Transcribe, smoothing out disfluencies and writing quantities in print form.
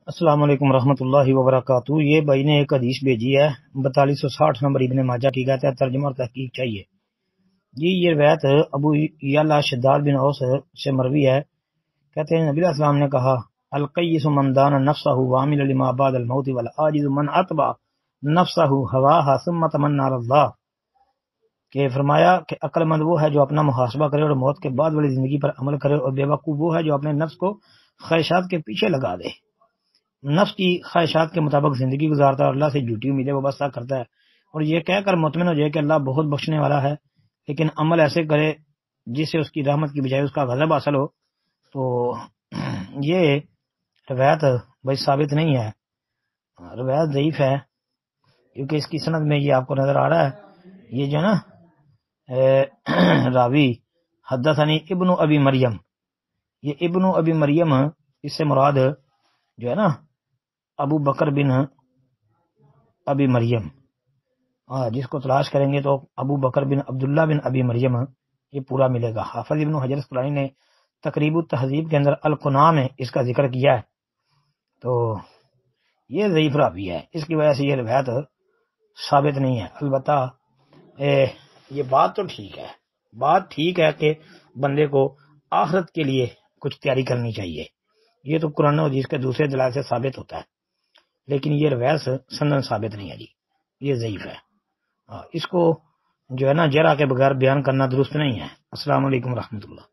السلام علیکم ورحمۃ اللہ وبرکاتہ۔ یہ بھائی نے ایک حدیث بھیجی ہے 4260 نمبر ابن ماجہ کی، کہتا ہے ترجمہ اور تحقیق چاہیے جی۔ یہ روایت ابو یعلا شداد بن اوس سے مروی ہے، کہتے ہیں نبی علیہ السلام نے کہا القیس من دان نفسہ وعمل لما بعد الموت والعاجز من اتبع نفسہ ہواہا ثم تمنى علی اللہ، کہ فرمایا کہ عقل مند وہ ہے جو اپنا محاسبہ کرے اور موت کے بعد والی زندگی پر عمل کرے، اور بے وقوف وہ ہے جو اپنے نفس کو خواہشات کے پیچھے لگا دے، نفس کی خواہشات کے مطابق زندگی گزارتا ہے اور اللہ سے جھوٹی امیدیں وابستہ کرتا ہے، اور یہ کہہ کر مطمئن ہو جائے کہ اللہ بہت بخشنے والا ہے، لیکن عمل ایسے کرے جس سے اس کی رحمت کی بجائے اس کا غضب حاصل ہو، تو یہ روایت بھائی ثابت نہیں ہے، روایت ضعیف ہے، کیونکہ اس کی سند میں یہ آپ کو نظر آ رہا ہے، یہ جو ہے نا راوی حدثنی ابن ابی مریم، یہ ابن ابی مریم اس سے مراد جو ہے نا ابو بکر بن ابی مریم، جس کو تلاش کریں گے تو ابو بکر بن عبداللہ بن ابی مریم یہ پورا ملے گا۔ حافظ ابن حجر اسقلانی نے تقریب التہذیب کے اندر القنا میں اس کا ذکر کیا ہے، تو یہ ضعیف راوی ہے، اس کی وجہ سے یہ روایت ثابت نہیں ہے۔ البتہ یہ بات تو ٹھیک ہے، بات ٹھیک ہے کہ بندے کو آخرت کے لیے کچھ تیاری کرنی چاہیے، یہ تو قرآن و حدیث کے دوسرے دلائل سے ثابت ہوتا ہے، لیکن یہ روایت سندن ثابت نہیں ہے جی، یہ ضعیف ہے، اس کو جو ہے نا جرح کے بغیر بیان کرنا درست نہیں ہے۔ السلام علیکم ورحمۃ اللہ۔